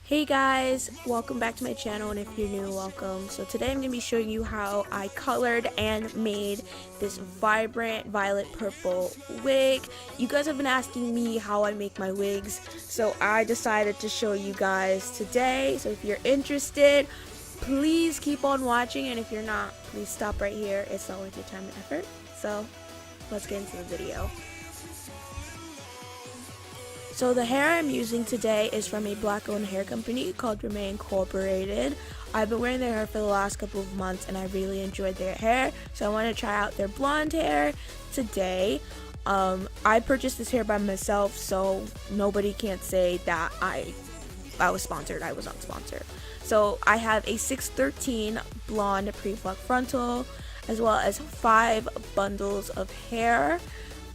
Hey guys, welcome back to my channel, and if you're new, welcome. So today I'm going to be showing you how I colored and made this vibrant violet purple wig. You guys have been asking me how I make my wigs, so I decided to show you guys today. So if you're interested, please keep on watching, and if you're not, please stop right here. It's not worth your time and effort. So let's get into the video. So the hair I'm using today is from a black-owned hair company called Gbemi Incorporated. I've been wearing their hair for the last couple of months and I really enjoyed their hair, so I want to try out their blonde hair today. I purchased this hair by myself, so nobody can't say that I was sponsored. I was not sponsored. So I have a 613 blonde pre-pluck frontal, as well as 5 bundles of hair.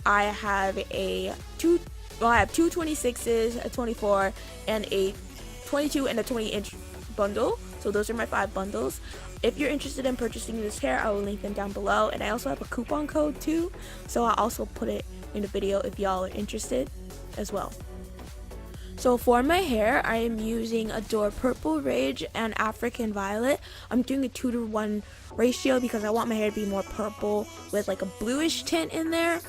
I have two 26s, a 24, and a 22 and a 20-inch bundle. So those are my 5 bundles. If you're interested in purchasing this hair, I will link them down below. And I also have a coupon code too, so I'll also put it in the video if y'all are interested as well. So for my hair, I am using Adore Purple Rage and African Violet. I'm doing a 2-to-1 ratio because I want my hair to be more purple with like a bluish tint in there.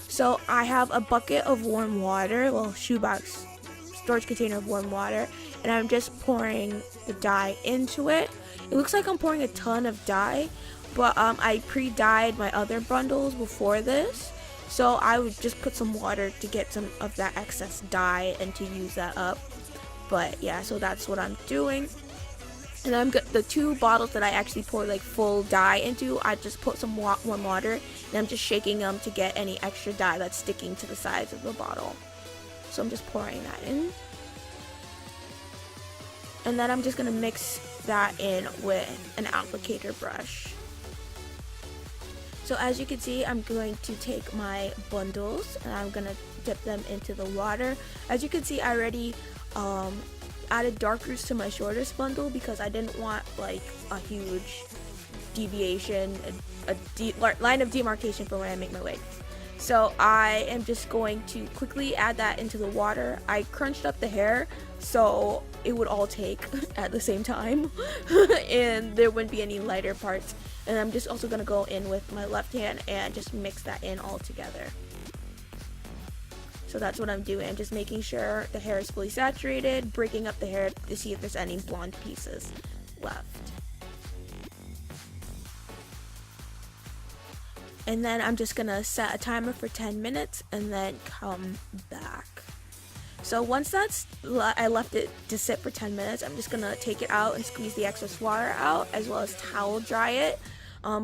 So I have a bucket of warm water, shoebox, storage container of warm water, and I'm just pouring the dye into it. It looks like I'm pouring a ton of dye, but I pre-dyed my other bundles before this, so I would just put some water to get some of that excess dye and to use that up. But yeah, so that's what I'm doing. And the 2 bottles that I actually pour like full dye into, I just put some warm water and I'm just shaking them to get any extra dye that's sticking to the sides of the bottle. So I'm just pouring that in. And then I'm just going to mix that in with an applicator brush. So as you can see, I'm going to take my bundles and I'm going to dip them into the water. As you can see, I already added dark roots to my shortest bundle because I didn't want like a huge deviation, a line of demarcation for when I make my wig. So I am just going to quickly add that into the water. I crunched up the hair so it would all take at the same time and there wouldn't be any lighter parts. And I'm just also going to go in with my left hand and just mix that in all together. So that's what I'm doing. I'm just making sure the hair is fully saturated, breaking up the hair to see if there's any blonde pieces left. And then I'm just gonna set a timer for 10 minutes and then come back. So once I left it to sit for 10 minutes, I'm just gonna take it out and squeeze the excess water out, as well as towel dry it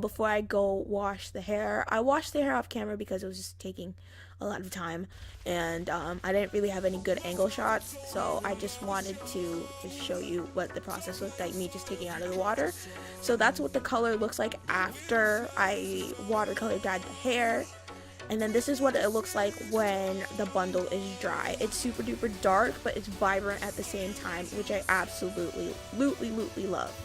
before I go wash the hair. I washed the hair off camera because it was just taking a lot of time, and I didn't really have any good angle shots, so I just wanted to just show you what the process looked like, me just taking it out of the water. So that's what the color looks like after I watercolor dyed the hair. And then this is what it looks like when the bundle is dry. It's super duper dark, but it's vibrant at the same time, which I absolutely love.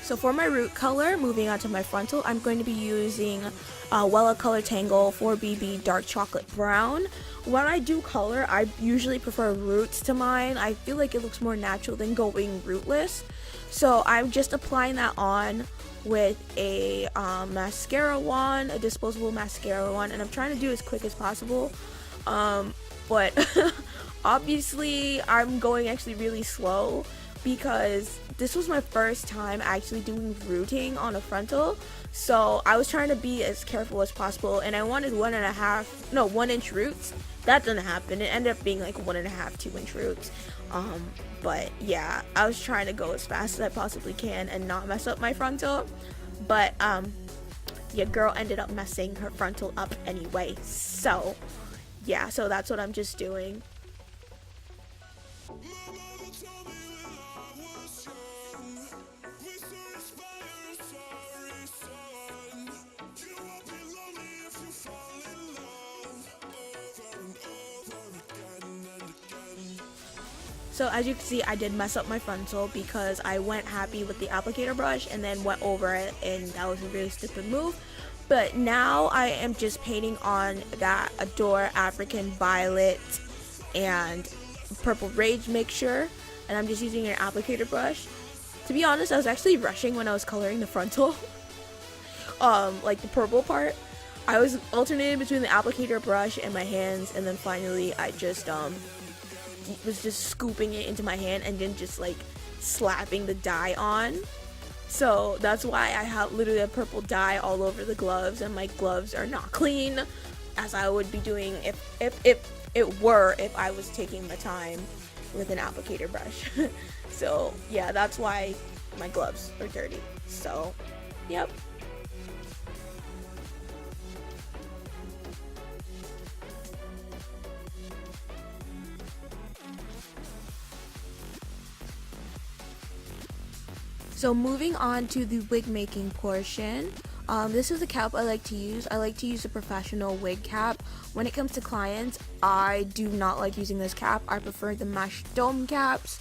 So for my root color, moving on to my frontal, I'm going to be using Watercolor Tangle 4BB Dark Chocolate Brown. When I do color, I usually prefer roots to mine. I feel like it looks more natural than going rootless. So I'm just applying that on with a mascara wand, a disposable mascara wand, and I'm trying to do it as quick as possible. But obviously I'm going actually really slow because this was my first time actually doing rooting on a frontal, so I was trying to be as careful as possible, and I wanted 1 inch roots. That didn't happen. It ended up being like 1.5, 2-inch roots. But yeah, I was trying to go as fast as I possibly can and not mess up my frontal, but your girl ended up messing her frontal up anyway. So yeah, so that's what I'm just doing. So as you can see, I did mess up my frontal because I went happy with the applicator brush and then went over it, and that was a really stupid move. But now I am just painting on that Adore African Violet and Purple Rage mixture, and I'm just using an applicator brush. To be honest, I was actually rushing when I was coloring the frontal, like the purple part. I was alternating between the applicator brush and my hands, and then finally I just was just scooping it into my hand and then just like slapping the dye on. So that's why I have literally a purple dye all over the gloves, and my gloves are not clean, as I would be doing if I was taking my time with an applicator brush. So yeah, that's why my gloves are dirty. So yep. So moving on to the wig making portion, this is the cap I like to use. I like to use a professional wig cap. When it comes to clients, I do not like using this cap. I prefer the mesh dome caps.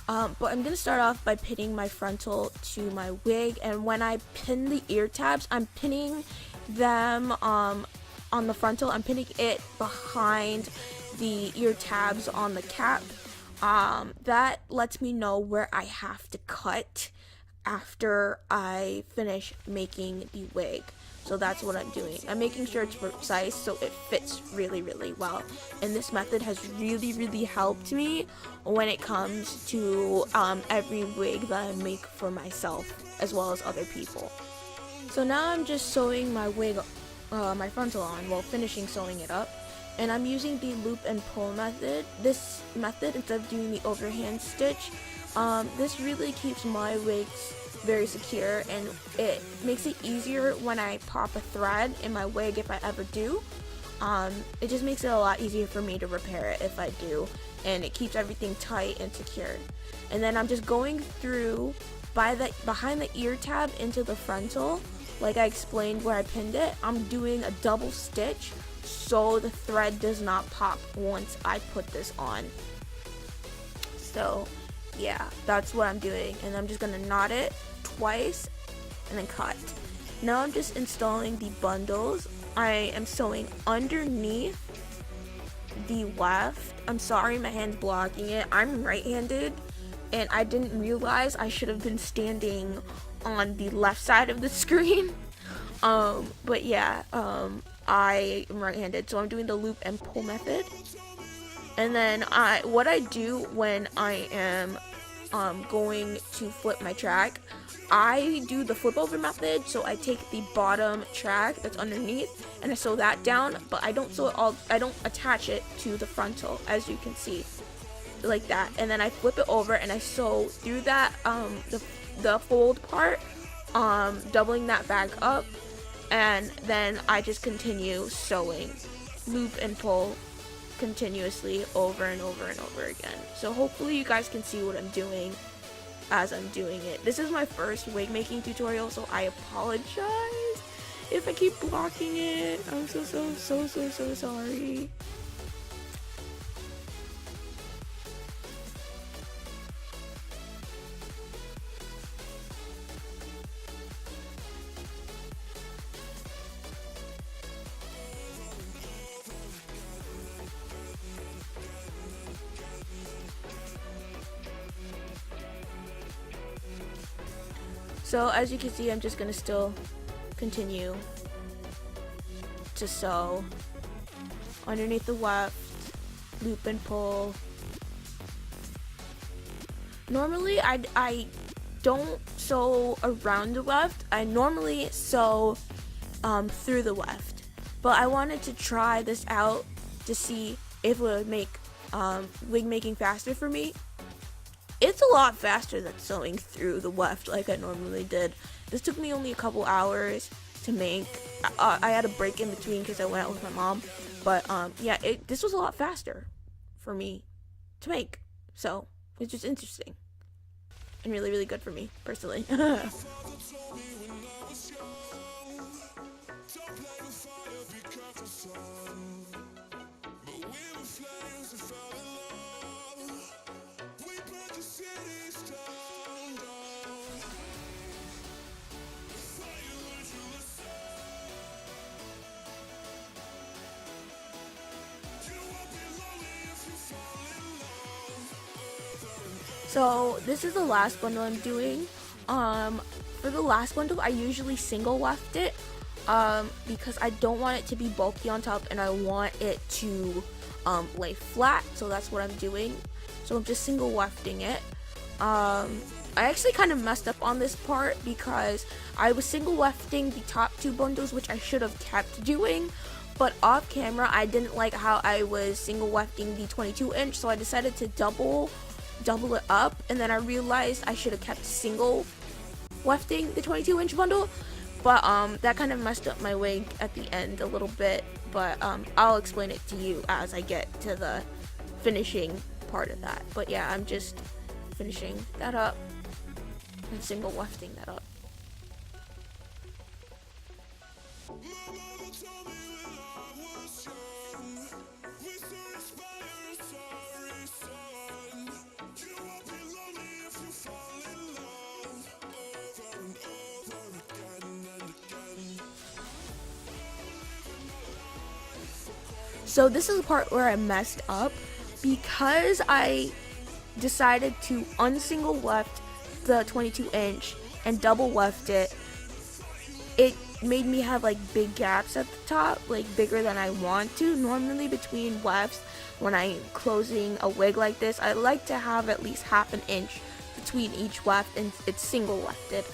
But I'm going to start off by pinning my frontal to my wig, and when I pin the ear tabs, I'm pinning them on the frontal. I'm pinning it behind the ear tabs on the cap. That lets me know where I have to cut after I finish making the wig. So that's what I'm doing. I'm making sure it's precise so it fits really, really well. And this method has really, really helped me when it comes to every wig that I make for myself as well as other people. So now I'm just sewing my wig, my frontal on, while finishing sewing it up. And I'm using the loop and pull method. This method, instead of doing the overhand stitch, this really keeps my wigs very secure, and it makes it easier when I pop a thread in my wig if I ever do. It just makes it a lot easier for me to repair it if I do, and it keeps everything tight and secure. And then I'm just going through behind the ear tab into the frontal, like I explained where I pinned it. I'm doing a double stitch so the thread does not pop once I put this on. So yeah, that's what I'm doing, and I'm just gonna knot it twice and then cut. Now I'm just installing the bundles. I am sewing underneath the left. I'm sorry, my hand's blocking it. I'm right-handed, and I didn't realize I should have been standing on the left side of the screen. But yeah, I am right-handed, so I'm doing the loop and pull method. And then what I do when I am going to flip my track, I do the flip over method. So I take the bottom track that's underneath and I sew that down, but I don't sew it all, I don't attach it to the frontal, as you can see, like that. And then I flip it over and I sew through that the fold part, doubling that back up, and then I just continue sewing, loop and pull continuously over and over and over again. So hopefully you guys can see what I'm doing as I'm doing it. This is my first wig making tutorial, so I apologize if I keep blocking it. I'm so sorry. So as you can see, I'm just gonna still continue to sew underneath the left, loop and pull. Normally I don't sew around the left. I normally sew through the left, but I wanted to try this out to see if it would make wig making faster for me. It's a lot faster than sewing through the weft like I normally did. This took me only a couple hours to make. I had a break in between because I went out with my mom. But yeah, this was a lot faster for me to make. So it's just interesting and really, really good for me personally. So this is the last bundle I'm doing. For the last bundle, I usually single weft it because I don't want it to be bulky on top and I want it to lay flat. So that's what I'm doing. So I'm just single wefting it. I actually kind of messed up on this part because I was single wefting the top two bundles, which I should have kept doing. But off camera, I didn't like how I was single wefting the 22 inch, so I decided to double it up, and then I realized I should have kept single wefting the 22 inch bundle, but that kind of messed up my wig at the end a little bit, but I'll explain it to you as I get to the finishing part of that. But yeah, I'm just finishing that up and single wefting that up. So this is the part where I messed up because I decided to unsingle weft the 22 inch and double weft it. It made me have like big gaps at the top, like bigger than I want to. Normally between wefts, when I'm closing a wig like this, I like to have at least half an inch between each weft, and it's single wefted.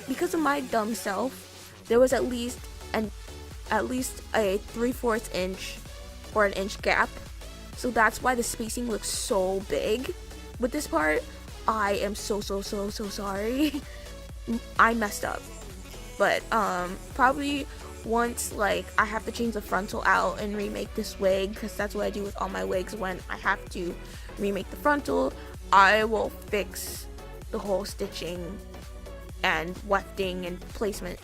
Because of my dumb self, there was at least a 3/4 inch or an inch gap, so that's why the spacing looks so big with this part. I am so sorry. I messed up, but probably once like I have to change the frontal out and remake this wig, because that's what I do with all my wigs when I have to remake the frontal. I will fix the whole stitching and wefting and placement.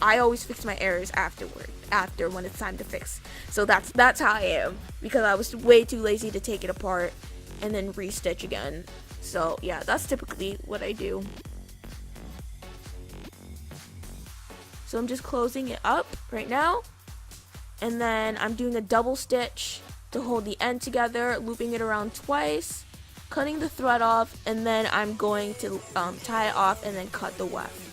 I always fix my errors after when it's time to fix. So that's how I am, because I was way too lazy to take it apart and then restitch again. So yeah, that's typically what I do. So I'm just closing it up right now, and then I'm doing a double stitch to hold the end together, looping it around twice, cutting the thread off, and then I'm going to tie it off and then cut the weft.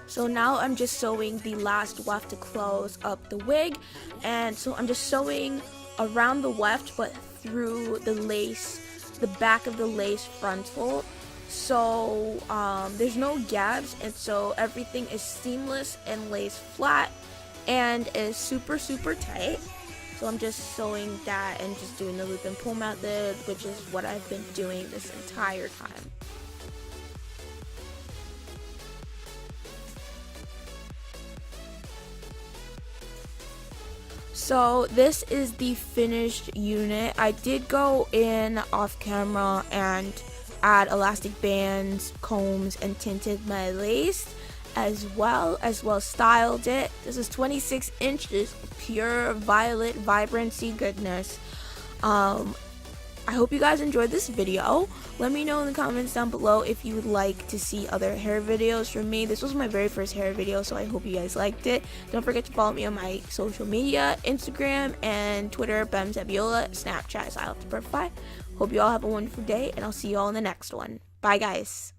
So now I'm just sewing the last weft to close up the wig, and so I'm just sewing around the weft but through the lace, the back of the lace frontal, so there's no gaps, and so everything is seamless and lays flat and is super tight. So I'm just sewing that and just doing the loop and pull method, which is what I've been doing this entire time. So this is the finished unit. I did go in off camera and add elastic bands, combs, and tinted my lace as well styled it. This is 26 inches, pure violet vibrancy goodness. I hope you guys enjoyed this video. Let me know in the comments down below if you would like to see other hair videos from me. This was my very first hair video, so I hope you guys liked it. Don't forget to follow me on my social media, Instagram and Twitter, Abiola, Snapchat, Style to Perfectify. Hope you all have a wonderful day, and I'll see you all in the next one. Bye, guys.